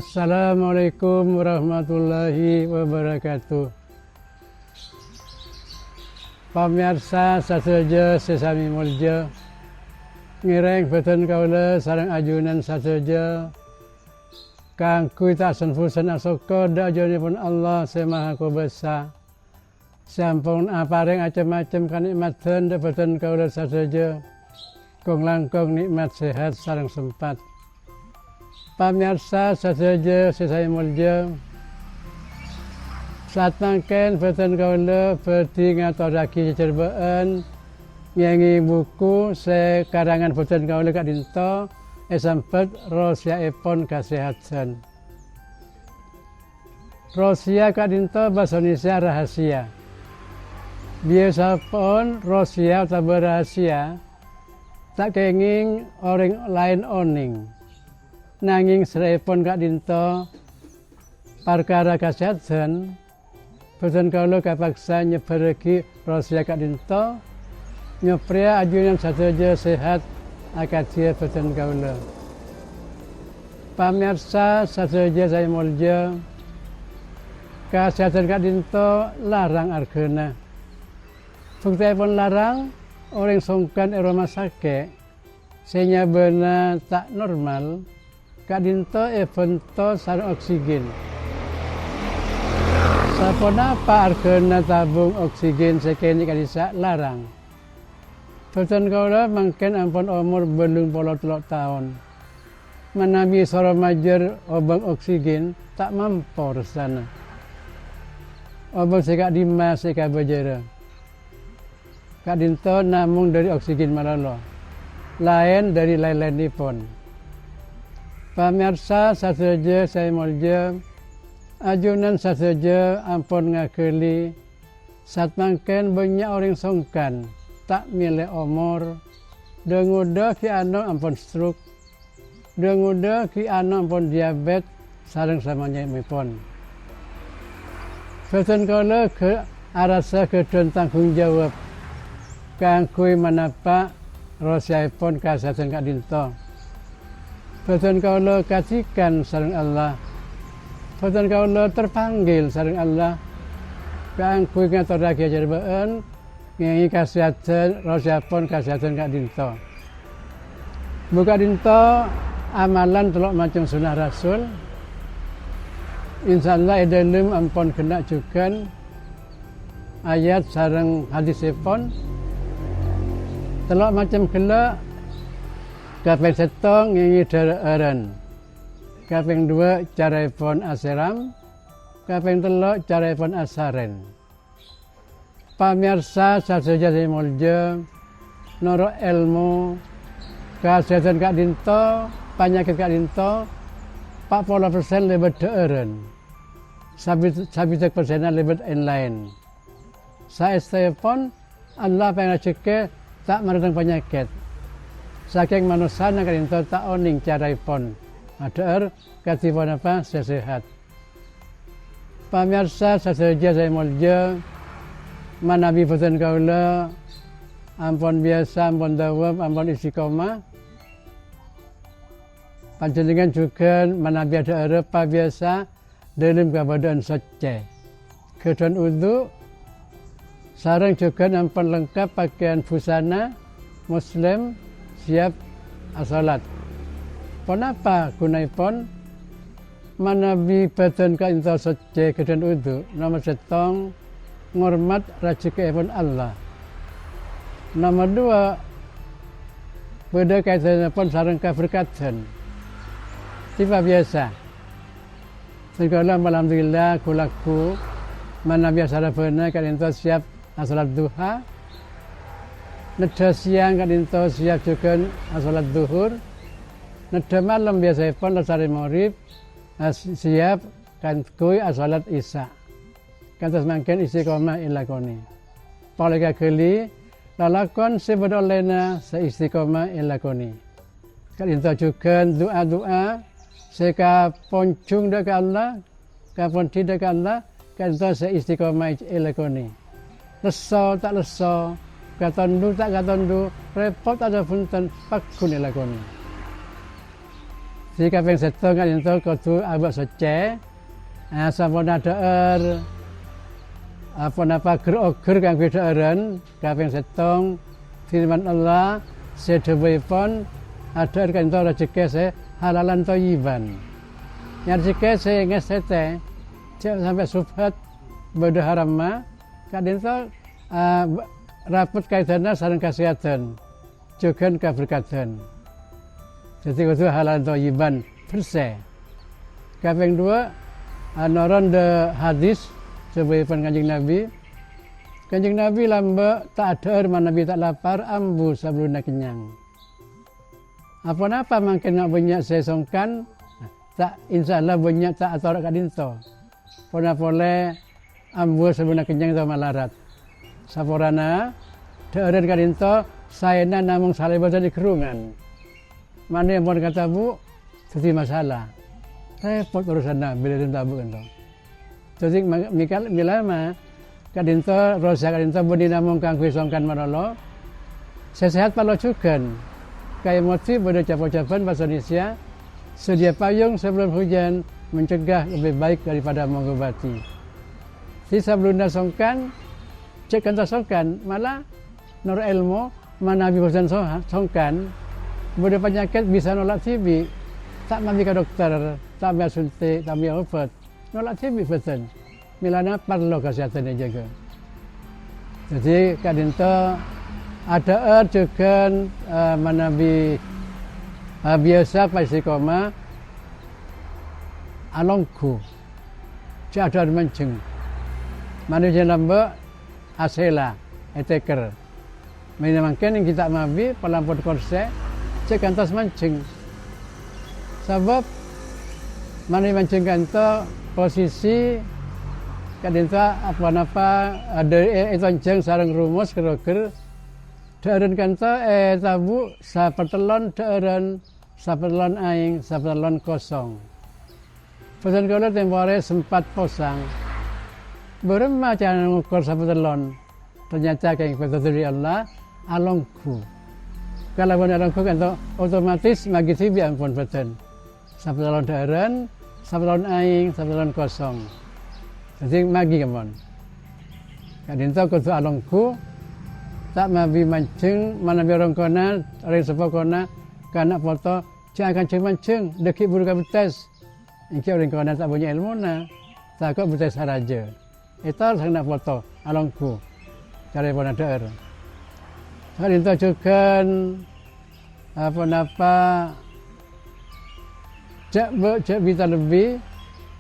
Assalamualaikum warahmatullahi wabarakatuh. Pamirsa saseja sesami mulya, ngireng boten kaula sareng ajunan saseja kang kuita senfusen asoko dajonipun Allah Semaha Kuasa. Sampun aparing macam-macam kanikmatan boten kaula saseja kong langkung nikmat sehat sareng sempat. Pamirsa saseja sesami mulya, saat mangken boten kaula badhe ngaturake cecerbean nyanyi buku sekarangan boten kaula kadinta sempet rosiaipun kasehatan. Rosia kadinta basa Indonesia rahasia. Biasa pun rosia atau rahasia tak kenging orang lain oning. Nanging seraipun kadinta perkara kasehatan boten kaula kapaksa nyebarake rahasia kadinta nyopria ajunan sateja sehat akadia boten kaula. Pamirsa sateja saya mulya, kasehatan kadinta larang argana. Buktipun larang orang songkan rumah sakit sehingga benar tak normal kadinta evento sareng oksigen. Sapunapa argana tabung oksigen sekene kadisa larang. Boten kaula mangken ampun umur 83 tahun. Menawi sora majer obeng oksigen tak mampu sana. Obeng sekak dimas sekak bejera. Kadinta namung dari oksigen malala. Lain dari lain-lainipun. Pamirsa saseja saya mulya, ajunan saseja ampun ngakeli saat mangken banyak orang songkan tak milih umur, denguda ki anu ampun stroke, denguda ki anu ampun diabetes sareng samanya mipun. Boten kaula ke arasa kedon tanggung jawab kanggo manapa rosiaipun kasehatan kadinta. Boten kaula kacikan sareng Allah. Boten kaula terpanggil sareng Allah kanggo ngaturake cecerbean nyanyi kasehatan rosiaipun kasehatan kadinta. Buka dinta amalan telok macam sunah Rasul. Insyaallah dalam ampun kena juga ayat sareng hadisipun. Telok macam kela kaping setong nyanyi dararan. Kaping dua caraipun asiram. Kaping telok caraipun asaren. Pamirsa saseja saya mulya, noro ilmu kasehatan kadinta, penyakit kadinta 40% lebih deureun. 1% lebih lain. Saestapun Allah pangajeke tak maratang penyakit. Saking manusana kadinta tak oning caraipun. Adeur katipun apa sehat. Pamirsa saseja saya mulya, manabi boten kaula ampun biasa, ampun dawuh, ampun istiqomah. Panjenengan juga manabi ada Eropa biasa dalam keadaan suci. Kedon wudu sareng juga ampun lengkap pakaian busana muslim siap salat. Kenapa gunaipun manabi boten kadinta suci kedon wudu nomor setong ngormat rezekipun Allah. Nomor dua, beda kaitanipun sareng kaberkatan. Tiba biasa. Segala alhamdulillah kulaku mana biasa benar kadinta siap salat duha. Neda siang kadinta siap juga salat duhur. Neda malam biasipun sare maghrib siap kanggo salat isya. Kantos mangken istiqomah ilakoni. Paling kali lalakon sebodolena seistiqomah ilakoni. Kadinta juga doa-doa seka poncung dekat Allah, kapon tidak Allah, kadinta seistiqomah ilakoni. Leso tak leso, katondu tak katondu, repot ada punten pakun ilakoni. Si kaping setong kan itu kudu abak sece. Sampun daer apa napa ger-oger kang bedaeren kaping setong firman Allah sedewipun ada kan itu rezeki se halalan thayyiban. Yang rezeki se ngesete sampai subhat bodo haram ma kadin itu rapet kaitannya sareng kesehatan juga keberkatan. Jadi itu halal thayyiban bersih. Kaping dua noron de hadis sebagai Kanjeng Nabi. Kanjeng Nabi lamba tak ada mana Nabi tak lapar ambu sebelum nak kenyang. Apa-apa mungkin nak banyak saya songkan tak insyaallah banyak tak atau kadinto. Pona-pole ambu sebelum nak kenyang sama larat. Saporana dearen kadinto saya namung saleh baca di kerungan. Mana yang pun kata bu, jadi masalah. Repot urusan bila dia tabu kan tu. Jadi mila mah kadinto rosa kadinto budi namung kang kusongkan manolo. Sehat palo cukan. Kayak motif pada capo-capan bahasa Indonesia. Sedia payung sebelum hujan mencegah lebih baik daripada mengobati. Si sebelum nasongkan, cek kan songkan malah nur ilmu mana bihusan songkan. Beda penyakit bisa nolak TB, tak mandi ke dokter, tak ambil suntik, tak ambil obat, nolak TB betul. Milana perlu kesehatan jaga. Jadi kadinto ada juga manabi biasa pasti koma alongku, ada menceng. Manusia lamba asela, eteker. Memangkan yang kita mabi pelampur korse. Cek kantos mancing. Sebab mana mancing kanto posisi kadinto apa-apa ada enceng sarang rumus keroker dearen kanto tabu sapertelon dearen sapertelon aing sapertelon kosong. Pesan kala tempore sempat posang. Berema jangan mengukur sapertelon. Ternyata kayak betul dari Allah alongku. Kalau pun orang kan tu otomatis magi tibi ampun betul. Sapertelon dearen, sapertelon aing, sapertelon kosong. Jadi magi kemon. Kadin tu kudu alongku tak mabi mancing mana biarong kona orang sepo kona kana foto jangan ceng mancing dekik buru kabetes. Ingki orang kona tak punya ilmu na takut betes saraja. Itu sang nak foto alongku. Cara pun deer. Kadin tu juga apa-apa cek bisa lebih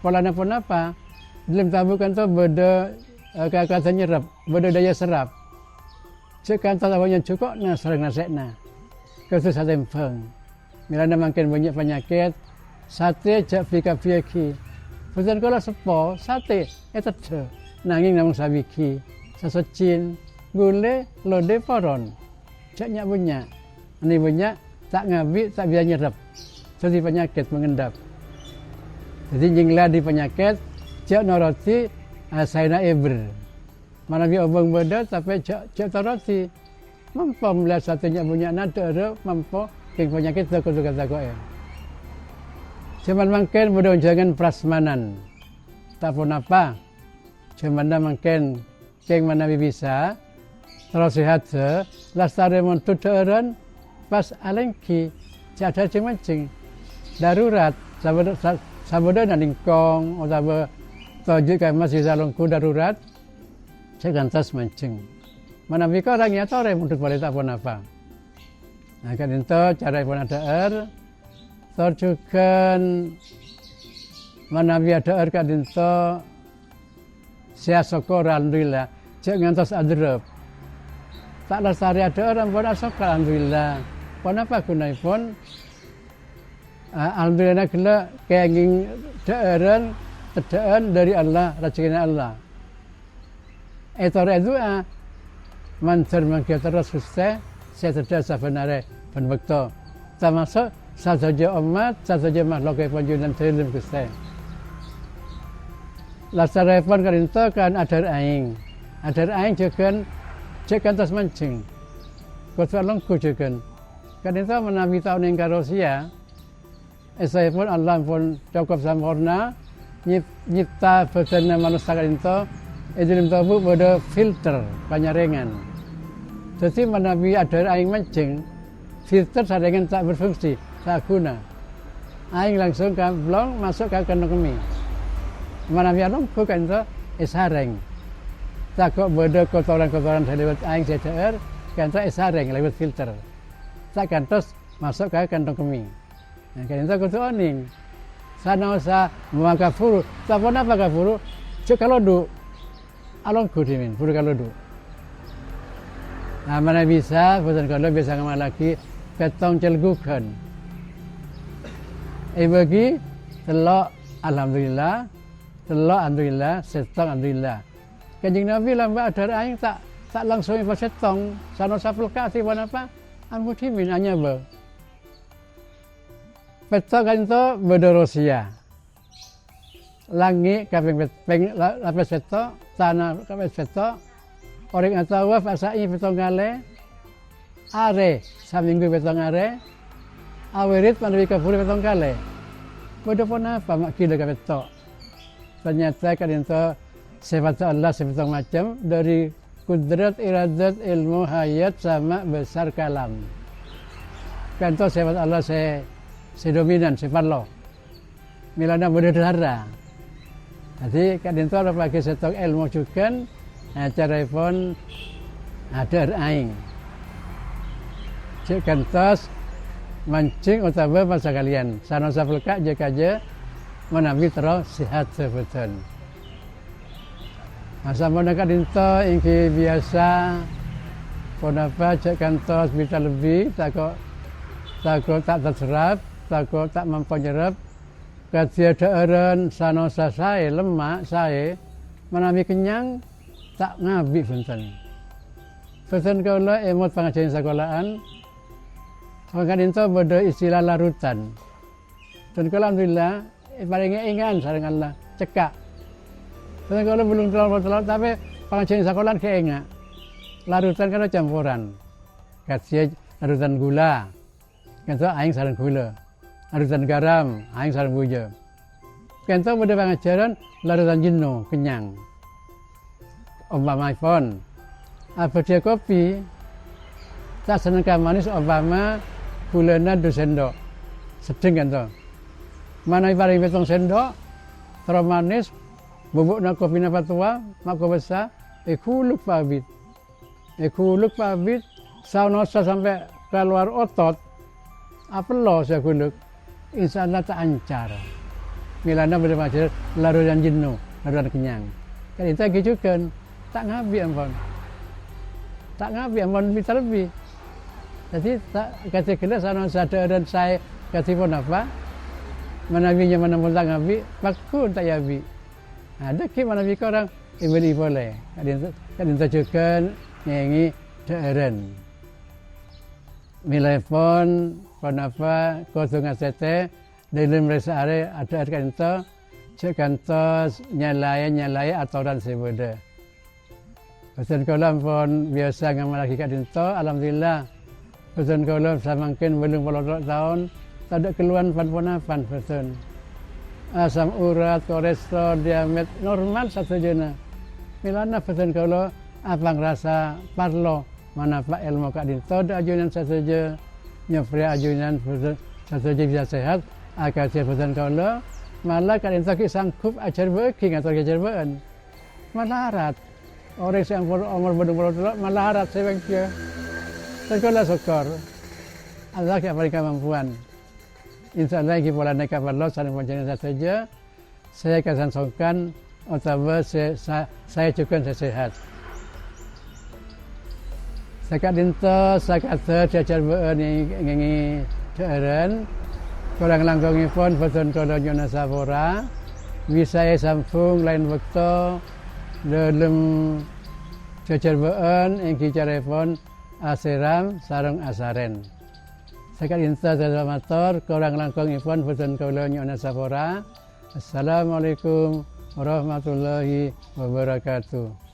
pola apa dalam tabu kan tu beda kata nyerap beda daya serap cek kan tabunya cukup na sering nasekna kesu sate empeng milana makin banyak penyakit sate cek fika-fiki pesan kalau sepo sate etete nanging namung sabiki sasocin gule lode poron ceknya banyak ini banyak tak ngabi tak bisa nyerap jadi penyakit mengendap jadi jinglah di penyakit cek noroti saina eber mana bi obong beda tapi cek toroti mampu melihat satunya punya nada mampu keng penyakit takut ya cuman mungkin bodoh jangan prasmanan tak pun apa cuman mungkin keng mana bisa terus sehat lastare montut dearen pas alengki ada cing-mancing darurat sabodo ningkong atau tojuk kayak masih salongku darurat saya gantas mancing mana bika orangnya tore untuk boleh tak pun apa nah kan itu cara pun ada terjukan mana biada kan itu saya syukur alhamdulillah cek ngantos adrep tak lestari ada orang pun syukur alhamdulillah. Kenapa gunai pun alhamdulillah kena kenging dearen dari Allah rezekinya Allah. Itu doa mancer mangke terus susah saya tidak sebenarnya penbekto termasuk saja umat saja makhluk panjunan selim susah. Lasare pun karinto kan adar aing juga cekan tas mancing. Kau longku juga. Kan itu menabi tahun yang Rusia, Saya pun Allah pun cukup sempurna nyipta bersama manusia itu dalam tubuh pada filter penyaringan. Jadi menabi ada aing mancing filter saringan tak berfungsi, tak guna. Aing langsung ke blong masuk ke kandung kami. Menabi anong bukan itu sareng. Tak kok pada kotoran-kotoran lewat aing CCR kan itu sareng lewat filter. Tak kantos masuk ke kandung kami. Nah, kan itu kutu oning. Sana usaha makafuru. Tak pun apa kafuru. Cuk kalau du, along kudimin. Puru kalau du. Nah, mana bisa? Pesan kalau bisa ngamal lagi petong celgukan. Bagi telok alhamdulillah, setong alhamdulillah. Kanjeng Nabi lambat ada aing tak langsung ibu setong. Sana sapul kasih apa? Angkudimin hanya ber. Petok kan itu berdorosia. Langi kaping lapis petok, tanah kaping petok. Orang atau waf asai petong gale. Are saminggu petong are. Awirit manwi kapuri petong gale. Bodoh pun apa mak kilo kaping petok. Ternyata kan itu sifat Allah sebetulnya macam dari kudrat, iradat, ilmu, hayat sama besar kalam. Kan itu sifat Allah dominan sifat lo. Milana berdara. Jadi kan itu ada pakai stok ilmu juga. Cara pun ada aing. Cik kantos mancing utama masa kalian. Sana sapulka jekaje menabi terus sehat sebetul. Masa mana kan itu ingki biasa. Kenapa cik kantos bisa lebih takut tak terserap. Takut tak mampu nyerap ketiadaan sanosa saya lemak saya menami kenyang tak ngabi benten. Benten kalau emot pengajian sekolahan maka itu pada istilah larutan. Dan kalau alhamdulillah paling ingat sareng Allah cekak. Benten kalau belum terlalu tapi pengajian sekolahan keingat. Larutan kan campuran. Kasih larutan gula. Kan itu aing sareng gula. Larutan garam, aing sareng buja. Kento pada pengajaran larutan jenuh, kenyang. Umpama iPhone, apa dia kopi, tak seneng manis umpama gulana 2 sendok. Sedeng kan to. Mana paling petong sendok, terus manis, bubukna kopi napa tua, mako besar, kuluk pabit. Kuluk pabit, saunosa sampai keluar otot, apa lo saya kuluk. Insya Allah tak ancar. Milana bermaksud larutan jenuh, larutan kenyang. Kan itu gitu kan, tak ngabi ampun. Tak ngabi ampun bisa lebih. Jadi tak kata kira sana dan saya kata pun apa? Menabinya mana pun tak ngabi, pakun tak yabi. Ada ki menabi orang ibeli boleh. Kan itu juga nyanyi daerah. Milepon kenapa kosong sete dalam resa are ada kanto cekantos nyalai aturan sebeda. Pesan kolam pun biasa ngamal lagi kanto alhamdulillah. Pesan kolam samangkin belum 40 tahun tak ada keluhan pan pesan. Asam urat, kolesterol, diabetes normal satu jena. Milana pesan kolam abang rasa parlo mana pak ilmu kak dinto ada ajunan saja nyopri ajunan saja bisa sehat agar saya pesan kalau malah kak dinto ki sanggup ajar beki atau ajar beken malah harat orang yang umur berdua malah harat saya bangkit sekolah sokor Allah yang paling kemampuan insya Allah kita pola naik kapal laut saling mencari saja saya akan songkan atau saya cukup sehat. Sakat dinto, sakat cacar beun ngi daerah, kurang langkongi pun pesan kolonyo nasabora, wisaya sampung lain waktu dalam cacar beun ingki carepon asiram sarung asaren. Sakat dinto saya matur, kurang langkongi pun pesan kolonyo nasabora. Assalamualaikum warahmatullahi wabarakatuh.